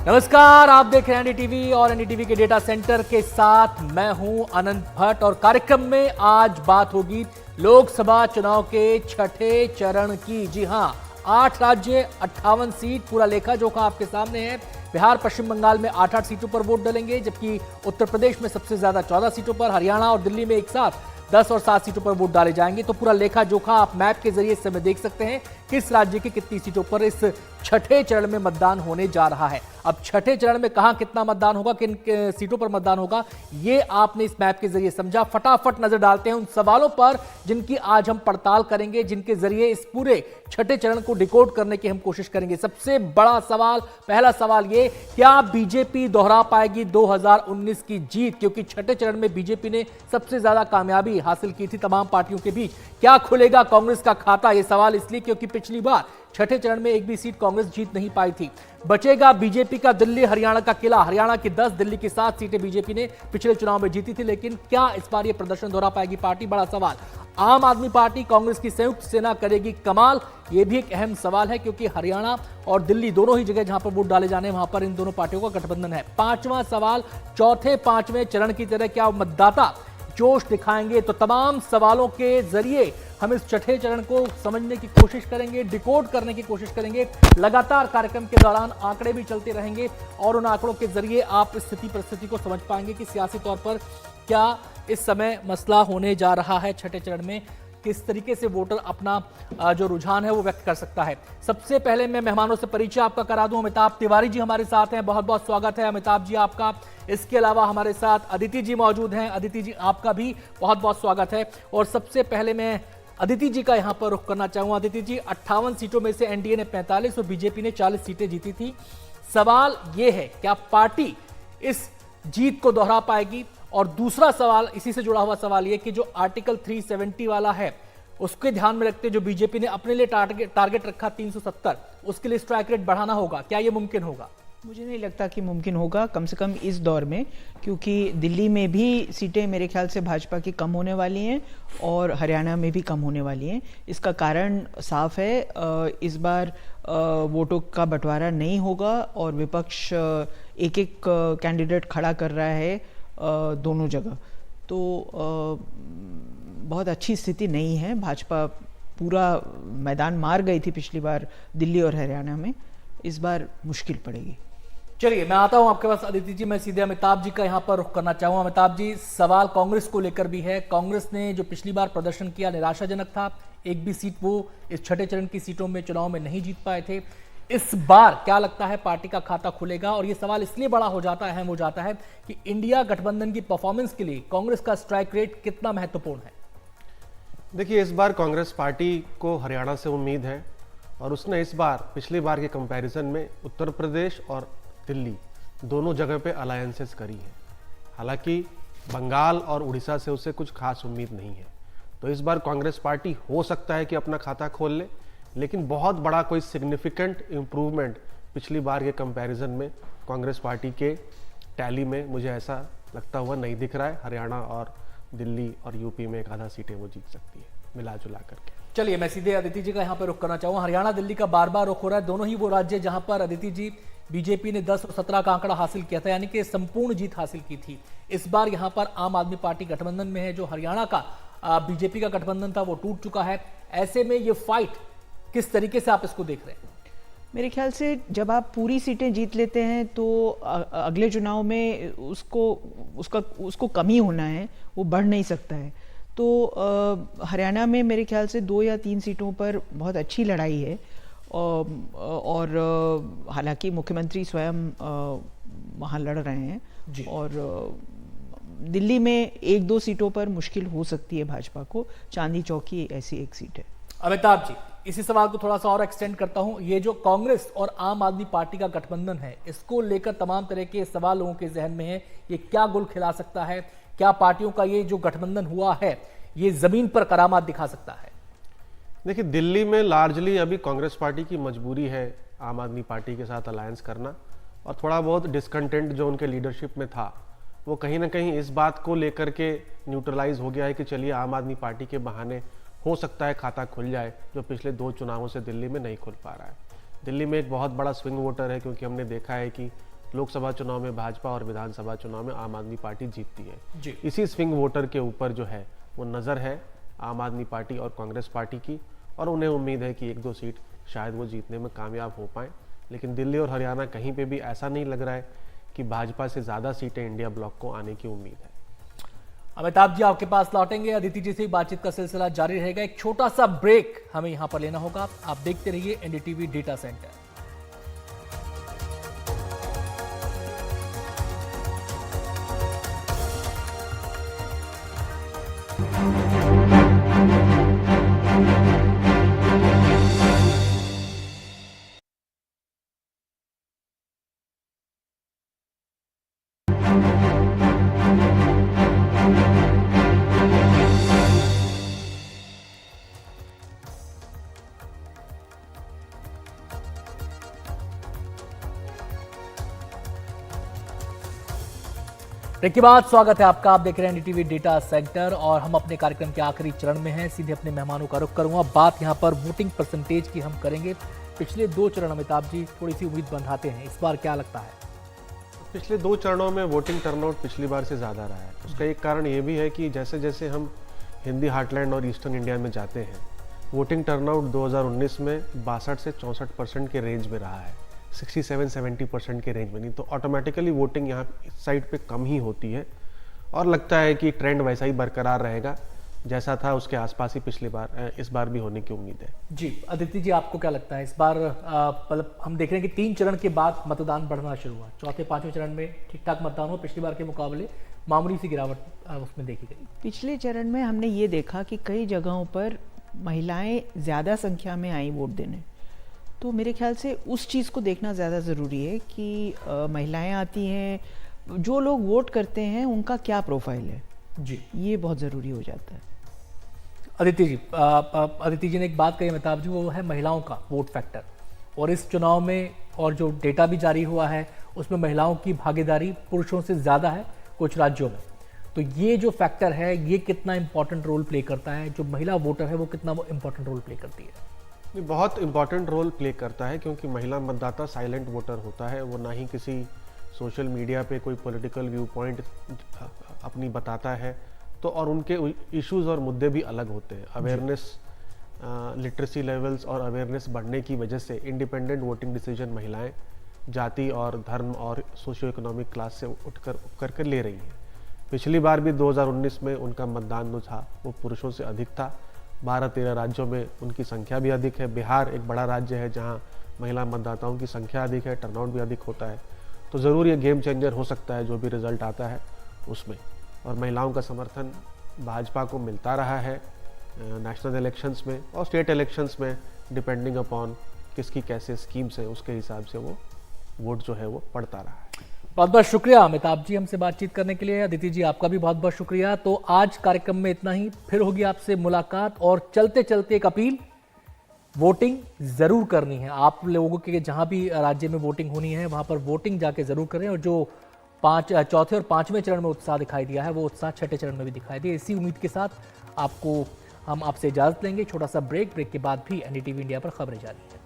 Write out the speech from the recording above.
नमस्कार, आप देख रहे हैं एनडीटीवी और एनडीटीवी के डेटा सेंटर के साथ मैं हूं अनंत भट्ट और कार्यक्रम में आज बात होगी लोकसभा चुनाव के छठे चरण की। जी हां, 8 राज्य 58 सीट, पूरा लेखा जोखा आपके सामने है। बिहार पश्चिम बंगाल में 8-8 सीटों पर वोट डलेंगे, जबकि उत्तर प्रदेश में सबसे ज्यादा 14 सीटों पर, हरियाणा और दिल्ली में एक साथ 10 और 7 सीटों पर वोट डाले जाएंगे। तो पूरा लेखा जोखा आप मैप के जरिए इस समय देख सकते हैं किस राज्य की कितनी सीटों पर इस छठे चरण में मतदान होने जा रहा है। अब छठे चरण में कहां कितना मतदान होगा, किन सीटों पर मतदान होगा, ये आपने इस मैप के जरिए समझा। फटाफट नजर डालते हैं उन सवालों पर जिनकी आज हम पड़ताल करेंगे, जिनके जरिए इस पूरे छठे चरण को डिकोड करने की हम कोशिश करेंगे। सबसे बड़ा सवाल, पहला सवाल ये, क्या बीजेपी दोहरा पाएगी 2019 की जीत? क्योंकि छठे चरण में बीजेपी ने सबसे ज्यादा कामयाबी हासिल की थी तमाम पार्टियों के बीच। क्या खुलेगा कांग्रेस का खाता? यह सवाल इसलिए क्योंकि पिछली बार छठे चरण में एक भी सीट कांग्रेस जीत नहीं पाई थी। बचेगा बीजेपी का दिल्ली हरियाणा का किला। हरियाणा की 10, दिल्ली की 7 सीटें बीजेपी ने पिछले चुनाव में जीती थी, लेकिन क्या इस बार यह प्रदर्शन दोहरा पाएगी पार्टी? बड़ा सवाल। आम आदमी पार्टी कांग्रेस की संयुक्त सेना करेगी कमाल? यह भी एक अहम सवाल है, क्योंकि हरियाणा और दिल्ली दोनों ही जगह जहां पर वोट डाले जाने वहां पर इन दोनों पार्टियों का गठबंधन है। पांचवां सवाल, चौथे पांचवें चरण की तरह क्या मतदाता जोश दिखाएंगे? तो तमाम सवालों के जरिए हम इस छठे चरण को समझने की कोशिश करेंगे, डिकोड करने की कोशिश करेंगे। लगातार कार्यक्रम के दौरान आंकड़े भी चलते रहेंगे और उन आंकड़ों के जरिए आप स्थिति परिस्थिति को समझ पाएंगे कि सियासी तौर पर क्या इस समय मसला होने जा रहा है। छठे चरण में किस तरीके से वोटर अपना जो रुझान है वो व्यक्त कर सकता है। सबसे पहले मैं मेहमानों से परिचय आपका करा दूं। अमिताभ तिवारी जी हमारे साथ हैं, बहुत बहुत स्वागत है अमिताभ जी आपका। इसके अलावा हमारे साथ अदिति जी मौजूद हैं। अदिति जी आपका भी बहुत बहुत स्वागत है। और सबसे पहले मैं अदिति जी का यहां पर रुख करना चाहूंगा। अदिति जी, 58 सीटों में से एनडीए ने 45 और बीजेपी ने 40 सीटें जीती थी। सवाल यह है, क्या पार्टी इस जीत को दोहरा पाएगी? और दूसरा सवाल, इसी से जुड़ा हुआ सवाल यह कि जो आर्टिकल 370 वाला है उसके ध्यान में रखते जो बीजेपी ने अपने लिए टारगेट रखा 370, उसके लिए स्ट्राइक रेट बढ़ाना होगा, क्या यह मुमकिन होगा? मुझे नहीं लगता कि मुमकिन होगा, कम से कम इस दौर में, क्योंकि दिल्ली में भी सीटें मेरे ख्याल से भाजपा की कम होने वाली हैं और हरियाणा में भी कम होने वाली हैं। इसका कारण साफ है, इस बार वोटों का बंटवारा नहीं होगा और विपक्ष एक एक कैंडिडेट खड़ा कर रहा है दोनों जगह। तो बहुत अच्छी स्थिति नहीं है। भाजपा पूरा मैदान मार गई थी पिछली बार दिल्ली और हरियाणा में, इस बार मुश्किल पड़ेगी। चलिए मैं आता हूं आपके पास अदिति जी। मैं सीधे अमिताभ जी का यहां पर रुख करना चाहूंगा। अमिताभ जी, सवाल कांग्रेस को लेकर भी है। कांग्रेस ने जो पिछली बार प्रदर्शन किया निराशाजनक था, एक भी सीट वो इस छठे चरण की सीटों में चुनाव में नहीं जीत पाए थे। इस बार क्या लगता है पार्टी का खाता खुलेगा? और यह सवाल इसलिए बड़ा हो जाता है, अहम हो जाता है कि इंडिया गठबंधन की परफॉर्मेंस के लिए कांग्रेस का स्ट्राइक रेट कितना महत्वपूर्ण है? देखिए, इस बार कांग्रेस पार्टी को हरियाणा से उम्मीद है और उसने इस बार पिछली बार के कंपैरिजन में उत्तर प्रदेश और दिल्ली दोनों जगह पे अलायंसेस करी है। हालांकि बंगाल और उड़ीसा से उसे कुछ खास उम्मीद नहीं है। तो इस बार कांग्रेस पार्टी हो सकता है कि अपना खाता खोल ले, लेकिन बहुत बड़ा कोई सिग्निफिकेंट इम्प्रूवमेंट पिछली बार के कंपैरिजन में कांग्रेस पार्टी के टैली में मुझे ऐसा लगता हुआ नहीं दिख रहा है। हरियाणा और दिल्ली और यूपी में एक आधा सीटें वो जीत सकती है मिला जुला करके। चलिए मैं सीधे अदिति जी का यहां पर रुख करना चाहूंगा। हरियाणा दिल्ली का बार बार रुख हो रहा है, दोनों ही वो राज्य जहां पर अदिति जी बीजेपी ने 10 और 17 का आंकड़ा हासिल किया था, यानी कि संपूर्ण जीत हासिल की थी। इस बार यहां पर आम आदमी पार्टी गठबंधन में है। जो हरियाणा का बीजेपी का गठबंधन था वो टूट चुका है। ऐसे में ये फाइट किस तरीके से आप इसको देख रहे हैं? मेरे ख्याल से जब आप पूरी सीटें जीत लेते हैं तो अगले चुनाव में उसको कमी होना है, वो बढ़ नहीं सकता है। तो हरियाणा में मेरे ख्याल से 2 या 3 सीटों पर बहुत अच्छी लड़ाई है और हालांकि मुख्यमंत्री स्वयं वहाँ लड़ रहे हैं और दिल्ली में 1-2 सीटों पर मुश्किल हो सकती है भाजपा को। चांदी चौकी ऐसी एक सीट है। अमिताभ जी, इसी सवाल को थोड़ा सा और एक्सटेंड करता हूं। ये जो कांग्रेस और आम आदमी पार्टी का गठबंधन है, इसको लेकर तमाम तरह के सवाल लोगों के जहन में है। ये क्या गुल खिला सकता है? क्या पार्टियों का ये जो गठबंधन हुआ है ये जमीन पर करामात दिखा सकता है? देखिए, दिल्ली में लार्जली अभी कांग्रेस पार्टी की मजबूरी है आम आदमी पार्टी के साथ अलायंस करना, और थोड़ा बहुत डिसकंटेंट जो उनके लीडरशिप में था वो कहीं ना कहीं इस बात को लेकर के न्यूट्रलाइज हो गया है कि चलिए आम आदमी पार्टी के बहाने हो सकता है खाता खुल जाए, जो पिछले 2 चुनावों से दिल्ली में नहीं खुल पा रहा है। दिल्ली में एक बहुत बड़ा स्विंग वोटर है, क्योंकि हमने देखा है कि लोकसभा चुनाव में भाजपा और विधानसभा चुनाव में आम आदमी पार्टी जीतती है। जी। इसी स्विंग वोटर के ऊपर जो है वो नज़र है आम आदमी पार्टी और कांग्रेस पार्टी की, और उन्हें उम्मीद है कि 1-2 सीट शायद वो जीतने में कामयाब हो पाएँ। लेकिन दिल्ली और हरियाणा कहीं पे भी ऐसा नहीं लग रहा है कि भाजपा से ज़्यादा सीटें इंडिया ब्लॉक को आने की उम्मीद है। अमिताभ जी आपके पास लौटेंगे, अदिति जी से बातचीत का सिलसिला जारी रहेगा। एक छोटा सा ब्रेक हमें यहां पर लेना होगा। आप देखते रहिए एनडीटीवी डेटा सेंटर। ब्रेक के बाद स्वागत है आपका। आप देख रहे हैं एनडीटीवी डेटा सेंटर और हम अपने कार्यक्रम के आखिरी चरण में हैं। सीधे अपने मेहमानों का रुख करूंगा। बात यहां पर वोटिंग परसेंटेज की हम करेंगे। पिछले 2 चरण अमिताभ जी थोड़ी सी उम्मीद बंधाते हैं, इस बार क्या लगता है? पिछले 2 चरणों में वोटिंग टर्नआउट पिछली बार से ज़्यादा रहा है। उसका एक कारण ये भी है कि जैसे जैसे हम हिंदी हार्टलैंड और ईस्टर्न इंडिया में जाते हैं, वोटिंग टर्नआउट 2019 में 62 से 64% के रेंज में रहा है, 67-70% के रेंज में नहीं। तो ऑटोमेटिकली वोटिंग यहाँ इस साइड पे कम ही होती है, और लगता है कि ट्रेंड वैसा ही बरकरार रहेगा जैसा था, उसके आसपास ही पिछली बार इस बार भी होने की उम्मीद है। जी अदिति जी, आपको क्या लगता है इस बार? मतलब हम देख रहे हैं कि 3 चरण के बाद मतदान बढ़ना शुरू हुआ। चौथे 5वें चरण में ठीक ठाक मतदान हुआ, पिछली बार के मुकाबले मामूली सी गिरावट उसमें देखी गई। पिछले चरण में हमने ये देखा कि कई जगहों पर महिलाएं ज़्यादा संख्या में आई वोट देने। तो मेरे ख्याल से उस चीज़ को देखना ज़्यादा ज़रूरी है कि महिलाएं आती हैं, जो लोग वोट करते हैं उनका क्या प्रोफाइल है। जी, ये बहुत ज़रूरी हो जाता है। अदिति जी ने एक बात कही अमिताभ जी, वो है महिलाओं का वोट फैक्टर। और इस चुनाव में और जो डेटा भी जारी हुआ है उसमें महिलाओं की भागीदारी पुरुषों से ज़्यादा है कुछ राज्यों में। तो ये जो फैक्टर है ये कितना इंपॉर्टेंट रोल प्ले करता है? जो महिला वोटर है वो कितना इंपॉर्टेंट रोल प्ले करती है? ये बहुत इंपॉर्टेंट रोल प्ले करता है, क्योंकि महिला मतदाता साइलेंट वोटर होता है। वो ना ही किसी सोशल मीडिया पे कोई पॉलिटिकल व्यू पॉइंट अपनी बताता है, तो और उनके इश्यूज और मुद्दे भी अलग होते हैं। अवेयरनेस, लिटरेसी लेवल्स और अवेयरनेस बढ़ने की वजह से इंडिपेंडेंट वोटिंग डिसीजन महिलाएं जाति और धर्म और सोशियो इकोनॉमिक क्लास से उठ कर ले रही हैं। पिछली बार भी 2019 में उनका मतदान जो था वो पुरुषों से अधिक था। 12-13 राज्यों में उनकी संख्या भी अधिक है। बिहार एक बड़ा राज्य है जहां महिला मतदाताओं की संख्या अधिक है, टर्नआउट भी अधिक होता है। तो ज़रूर ये गेम चेंजर हो सकता है जो भी रिजल्ट आता है उसमें। और महिलाओं का समर्थन भाजपा को मिलता रहा है नेशनल इलेक्शंस में और स्टेट इलेक्शंस में, डिपेंडिंग अपॉन किसकी कैसे स्कीम्स हैं उसके हिसाब से वो वोट जो है वो पड़ता रहा है। बहुत बहुत शुक्रिया अमिताभ जी हमसे बातचीत करने के लिए। अदिति जी आपका भी बहुत बहुत शुक्रिया। तो आज कार्यक्रम में इतना ही, फिर होगी आपसे मुलाकात। और चलते चलते एक अपील, वोटिंग जरूर करनी है आप लोगों के। जहां भी राज्य में वोटिंग होनी है वहां पर वोटिंग जाके जरूर करें। और जो चौथे और 5वें चरण में उत्साह दिखाई दिया है वो उत्साह 6ठे चरण में भी दिखाई दिया। इसी उम्मीद के साथ हम आपसे इजाजत लेंगे। छोटा सा ब्रेक के बाद भी एनडीटीवी इंडिया पर खबरें जारी है।